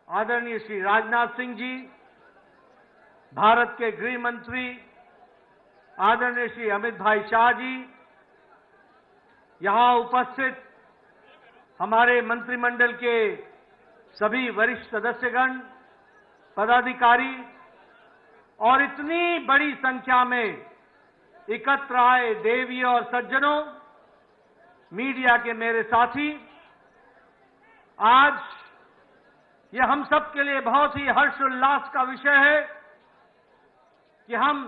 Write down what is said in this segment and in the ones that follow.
आदरणीय श्री राजनाथ सिंह जी, भारत के गृह मंत्री आदरणीय श्री अमित भाई शाह जी, यहां उपस्थित हमारे मंत्रिमंडल के सभी वरिष्ठ सदस्यगण, पदाधिकारी और इतनी बड़ी संख्या में एकत्र आए देवियों और सज्जनों, मीडिया के मेरे साथी, आज यह हम सब के लिए बहुत ही हर्षोल्लास का विषय है कि हम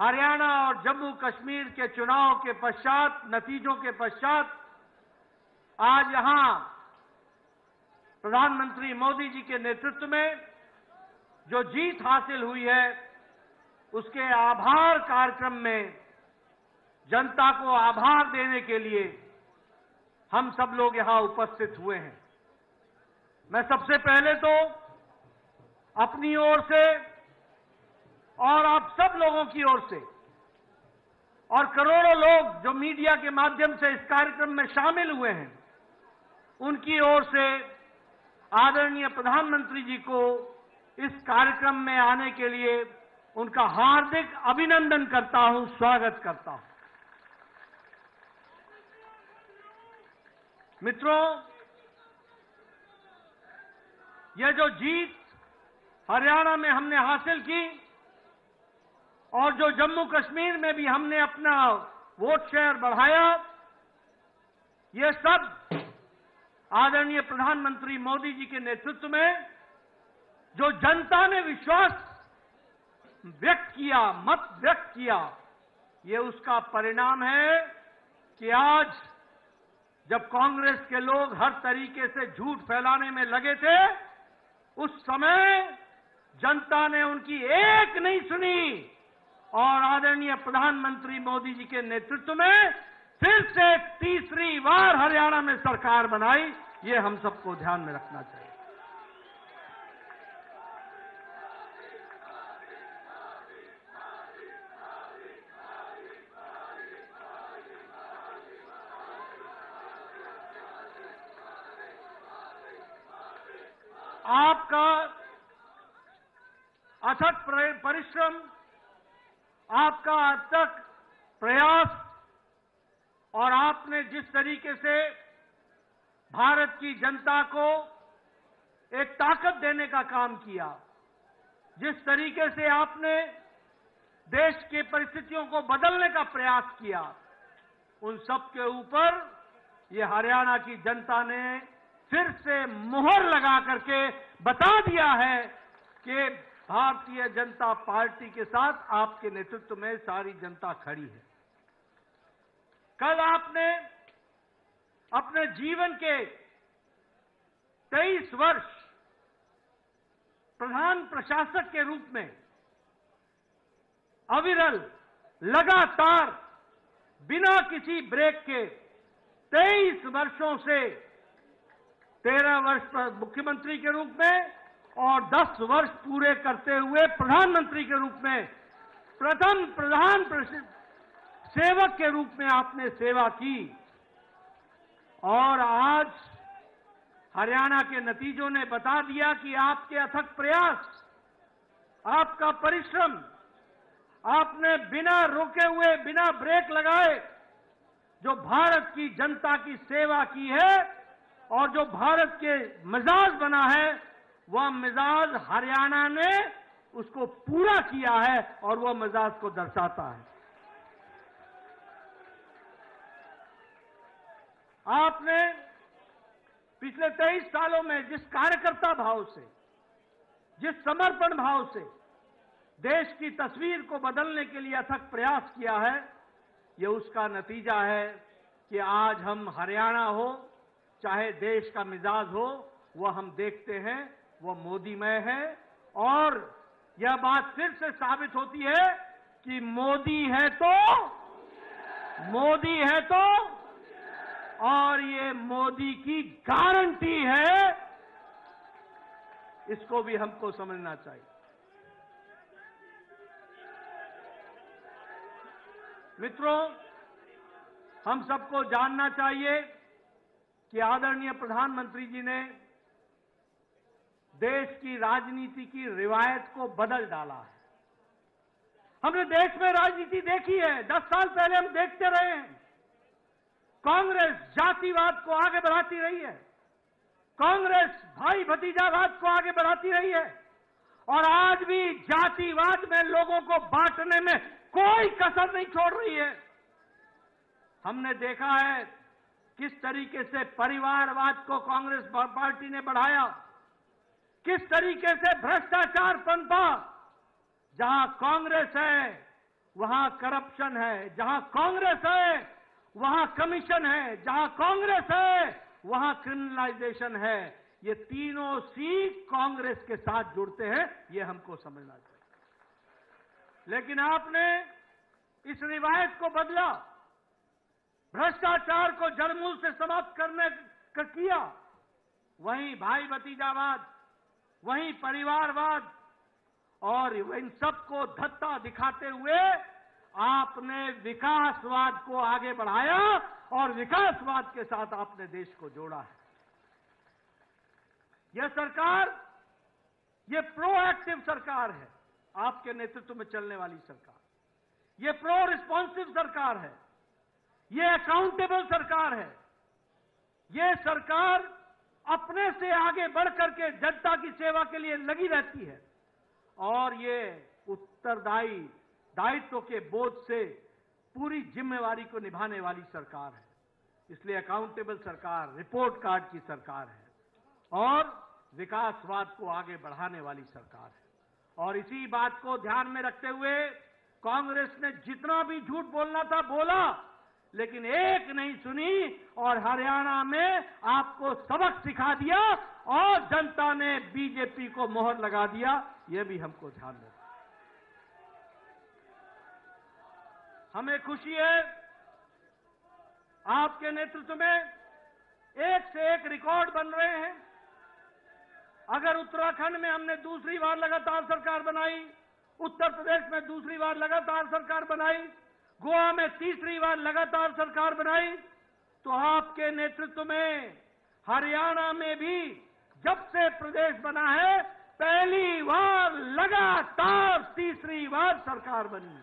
हरियाणा और जम्मू कश्मीर के चुनाव के पश्चात, नतीजों के पश्चात आज यहां प्रधानमंत्री मोदी जी के नेतृत्व में जो जीत हासिल हुई है, उसके आभार कार्यक्रम में जनता को आभार देने के लिए हम सब लोग यहां उपस्थित हुए हैं। मैं सबसे पहले तो अपनी ओर से और आप सब लोगों की ओर से और करोड़ों लोग जो मीडिया के माध्यम से इस कार्यक्रम में शामिल हुए हैं, उनकी ओर से आदरणीय प्रधानमंत्री जी को इस कार्यक्रम में आने के लिए उनका हार्दिक अभिनंदन करता हूं, स्वागत करता हूं। मित्रों, यह जो जीत हरियाणा में हमने हासिल की और जो जम्मू कश्मीर में भी हमने अपना वोट शेयर बढ़ाया, यह सब आदरणीय प्रधानमंत्री मोदी जी के नेतृत्व में जो जनता ने विश्वास व्यक्त किया, मत व्यक्त किया, ये उसका परिणाम है कि आज जब कांग्रेस के लोग हर तरीके से झूठ फैलाने में लगे थे, उस समय जनता ने उनकी एक नहीं सुनी और आदरणीय प्रधानमंत्री मोदी जी के नेतृत्व में फिर से तीसरी बार हरियाणा में सरकार बनाई। ये हम सबको ध्यान में रखना चाहिए। आपका अथक परिश्रम, आपका अथक प्रयास और आपने जिस तरीके से भारत की जनता को एक ताकत देने का काम किया, जिस तरीके से आपने देश की परिस्थितियों को बदलने का प्रयास किया, उन सब के ऊपर ये हरियाणा की जनता ने फिर से मुहर लगा करके बता दिया है कि भारतीय जनता पार्टी के साथ आपके नेतृत्व में सारी जनता खड़ी है। कल आपने अपने जीवन के 23 वर्ष प्रधान प्रशासक के रूप में अविरल, लगातार, बिना किसी ब्रेक के 23 वर्षों से 13 वर्ष मुख्यमंत्री के रूप में और 10 वर्ष पूरे करते हुए प्रधानमंत्री के रूप में प्रथम प्रधान सेवक के रूप में आपने सेवा की और आज हरियाणा के नतीजों ने बता दिया कि आपके अथक प्रयास, आपका परिश्रम, आपने बिना रुके हुए, बिना ब्रेक लगाए जो भारत की जनता की सेवा की है और जो भारत के मिजाज बना है, वह मिजाज हरियाणा ने उसको पूरा किया है और वह मिजाज को दर्शाता है। आपने पिछले 23 सालों में जिस कार्यकर्ता भाव से, जिस समर्पण भाव से देश की तस्वीर को बदलने के लिए अथक प्रयास किया है, यह उसका नतीजा है कि आज हम हरियाणा हो, चाहे देश का मिजाज हो, वह हम देखते हैं वह मोदीमय है और यह बात फिर से साबित होती है कि मोदी है तो और ये मोदी की गारंटी है, इसको भी हमको समझना चाहिए। मित्रों, हम सबको जानना चाहिए कि आदरणीय प्रधानमंत्री जी ने देश की राजनीति की रिवायत को बदल डाला है। हमने देश में राजनीति देखी है, 10 साल पहले हम देखते रहे हैं। कांग्रेस जातिवाद को आगे बढ़ाती रही है, कांग्रेस भाई भतीजावाद को आगे बढ़ाती रही है, और आज भी जातिवाद में लोगों को बांटने में कोई कसर नहीं छोड़ रही है। हमने देखा है किस तरीके से परिवारवाद को कांग्रेस पार्टी ने बढ़ाया, किस तरीके से भ्रष्टाचार पनपा। जहां कांग्रेस है वहां करप्शन है, जहां कांग्रेस है वहां कमीशन है, जहां कांग्रेस है वहां क्रिमिनलाइजेशन है। ये तीनों सी कांग्रेस के साथ जुड़ते हैं, ये हमको समझना चाहिए। लेकिन आपने इस रिवायत को बदला, भ्रष्टाचार को जड़मूल से समाप्त करने का किया। वहीं भाई भतीजावाद, वहीं परिवारवाद, और इन सबको धत्ता दिखाते हुए आपने विकासवाद को आगे बढ़ाया, और विकासवाद के साथ आपने देश को जोड़ा है। यह सरकार, यह प्रोएक्टिव सरकार है, आपके नेतृत्व में चलने वाली सरकार। यह प्रो रिस्पॉन्सिव सरकार है, यह अकाउंटेबल सरकार है। यह सरकार अपने से आगे बढ़ करके जनता की सेवा के लिए लगी रहती है, और ये उत्तरदायी दायित्व के बोझ से पूरी जिम्मेवारी को निभाने वाली सरकार है। इसलिए अकाउंटेबल सरकार, रिपोर्ट कार्ड की सरकार है, और विकासवाद को आगे बढ़ाने वाली सरकार है। और इसी बात को ध्यान में रखते हुए कांग्रेस ने जितना भी झूठ बोलना था बोला, लेकिन एक नहीं सुनी, और हरियाणा में आपको सबक सिखा दिया, और जनता ने बीजेपी को मोहर लगा दिया। यह भी हमको ध्यान रखना। हमें खुशी है आपके नेतृत्व में एक से एक रिकॉर्ड बन रहे हैं। अगर उत्तराखंड में हमने दूसरी बार लगातार सरकार बनाई, उत्तर प्रदेश में दूसरी बार लगातार सरकार बनाई, गोवा में तीसरी बार लगातार सरकार बनाई, तो आपके नेतृत्व में हरियाणा में भी जब से प्रदेश बना है पहली बार लगातार तीसरी बार सरकार बनी।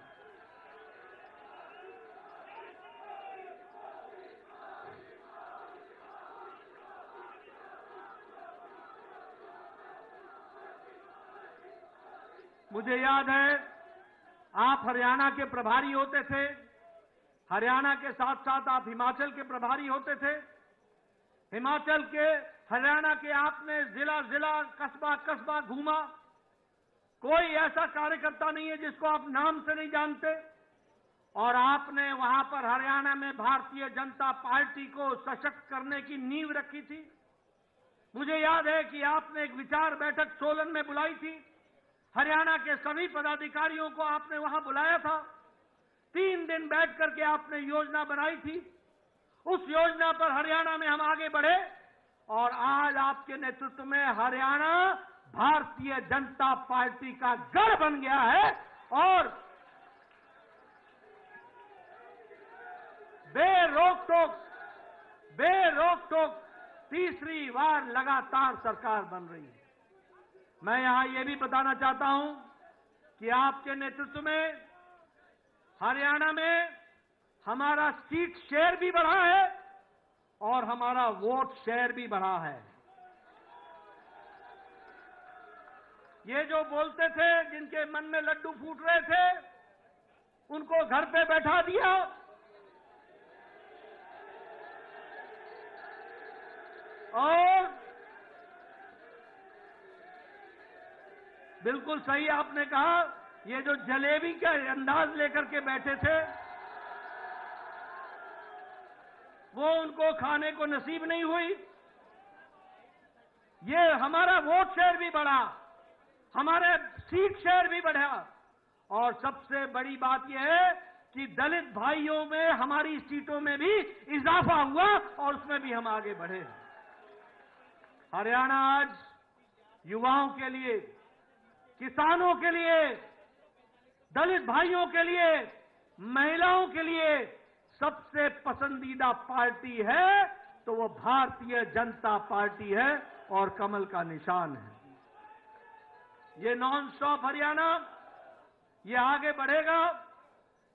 मुझे याद है आप हरियाणा के प्रभारी होते थे, हरियाणा के साथ साथ आप हिमाचल के प्रभारी होते थे। हिमाचल के, हरियाणा के आपने जिला जिला, कस्बा कस्बा घूमा। कोई ऐसा कार्यकर्ता नहीं है जिसको आप नाम से नहीं जानते, और आपने वहां पर हरियाणा में भारतीय जनता पार्टी को सशक्त करने की नींव रखी थी। मुझे याद है कि आपने एक विचार बैठक सोलन में बुलाई थी, हरियाणा के सभी पदाधिकारियों को आपने वहां बुलाया था। 3 दिन बैठ करके आपने योजना बनाई थी। उस योजना पर हरियाणा में हम आगे बढ़े, और आज आपके नेतृत्व में हरियाणा भारतीय जनता पार्टी का गढ़ बन गया है, और बेरोक-टोक तीसरी बार लगातार सरकार बन रही है। मैं यहां यह भी बताना चाहता हूं कि आपके नेतृत्व में हरियाणा में हमारा सीट शेयर भी बढ़ा है, और हमारा वोट शेयर भी बढ़ा है। ये जो बोलते थे, जिनके मन में लड्डू फूट रहे थे, उनको घर पे बैठा दिया, और बिल्कुल सही आपने कहा, ये जो जलेबी का अंदाज लेकर के बैठे थे, वो उनको खाने को नसीब नहीं हुई। ये हमारा वोट शेयर भी बढ़ा, हमारे सीट शेयर भी बढ़ा, और सबसे बड़ी बात यह है कि दलित भाइयों में हमारी सीटों में भी इजाफा हुआ, और उसमें भी हम आगे बढ़े। हरियाणा आज युवाओं के लिए, किसानों के लिए, दलित भाइयों के लिए, महिलाओं के लिए सबसे पसंदीदा पार्टी है, तो वो भारतीय जनता पार्टी है, और कमल का निशान है। ये नॉन स्टॉप हरियाणा, ये आगे बढ़ेगा।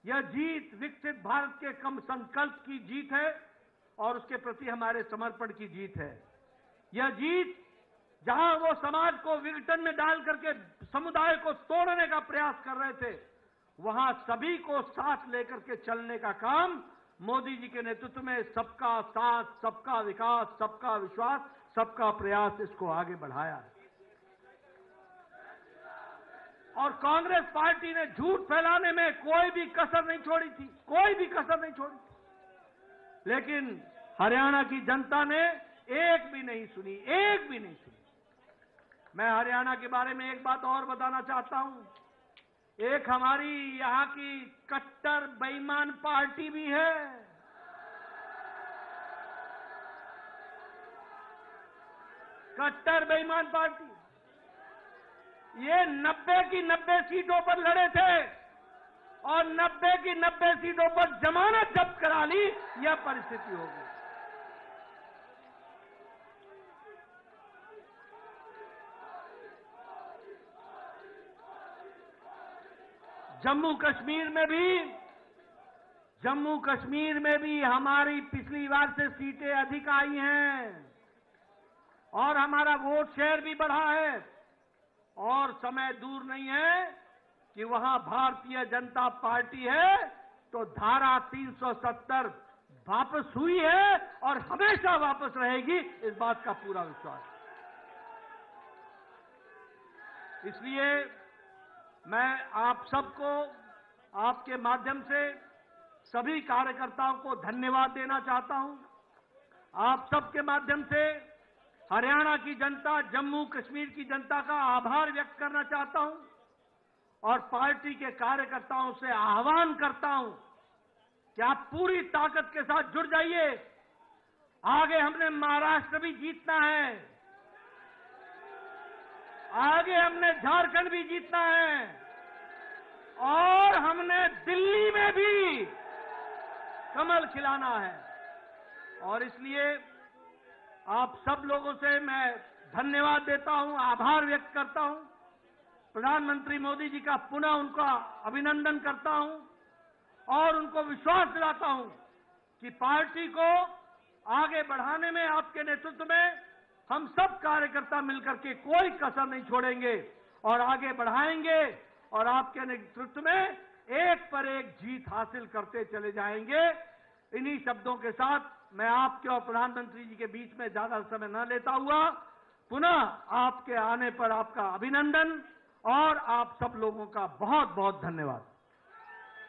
यह जीत विकसित भारत के कम संकल्प की जीत है और उसके प्रति हमारे समर्पण की जीत है। यह जीत जहां वो समाज को विघटन में डाल करके समुदाय को तोड़ने का प्रयास कर रहे थे, वहां सभी को साथ लेकर के चलने का काम मोदी जी के नेतृत्व में सबका साथ, सबका विकास, सबका विश्वास, सबका प्रयास इसको आगे बढ़ाया है। और कांग्रेस पार्टी ने झूठ फैलाने में कोई भी कसर नहीं छोड़ी थी, कोई भी कसर नहीं छोड़ी थी। लेकिन हरियाणा की जनता ने एक भी नहीं सुनी, एक भी नहीं सुनी। मैं हरियाणा के बारे में एक बात और बताना चाहता हूं। एक हमारी यहां की कट्टर बेईमान पार्टी भी है। कट्टर बेईमान पार्टी, ये 90 की 90 सीटों पर लड़े थे और 90 की 90 सीटों पर जमानत जब्त करा ली। यह परिस्थिति होगी। जम्मू कश्मीर में भी हमारी पिछली बार से सीटें अधिक आई हैं और हमारा वोट शेयर भी बढ़ा है। और समय दूर नहीं है कि वहां भारतीय जनता पार्टी है तो धारा 370 वापस हुई है और हमेशा वापस रहेगी, इस बात का पूरा विश्वास है। इसलिए मैं आप सबको आपके माध्यम से सभी कार्यकर्ताओं को धन्यवाद देना चाहता हूं। आप सबके माध्यम से हरियाणा की जनता, जम्मू कश्मीर की जनता का आभार व्यक्त करना चाहता हूं और पार्टी के कार्यकर्ताओं से आह्वान करता हूं कि आप पूरी ताकत के साथ जुड़ जाइए। आगे हमने महाराष्ट्र भी जीतना है, आगे हमने झारखंड भी जीतना है और हमने दिल्ली में भी कमल खिलाना है। और इसलिए आप सब लोगों से मैं धन्यवाद देता हूं, आभार व्यक्त करता हूं। प्रधानमंत्री मोदी जी का पुनः उनका अभिनंदन करता हूं और उनको विश्वास दिलाता हूं कि पार्टी को आगे बढ़ाने में आपके नेतृत्व में हम सब कार्यकर्ता मिलकर के कोई कसर नहीं छोड़ेंगे और आगे बढ़ाएंगे और आपके नेतृत्व में एक पर एक जीत हासिल करते चले जाएंगे। इन्हीं शब्दों के साथ मैं आपके और प्रधानमंत्री जी के बीच में ज्यादा समय न लेता हुआ पुनः आपके आने पर आपका अभिनंदन और आप सब लोगों का बहुत बहुत धन्यवाद।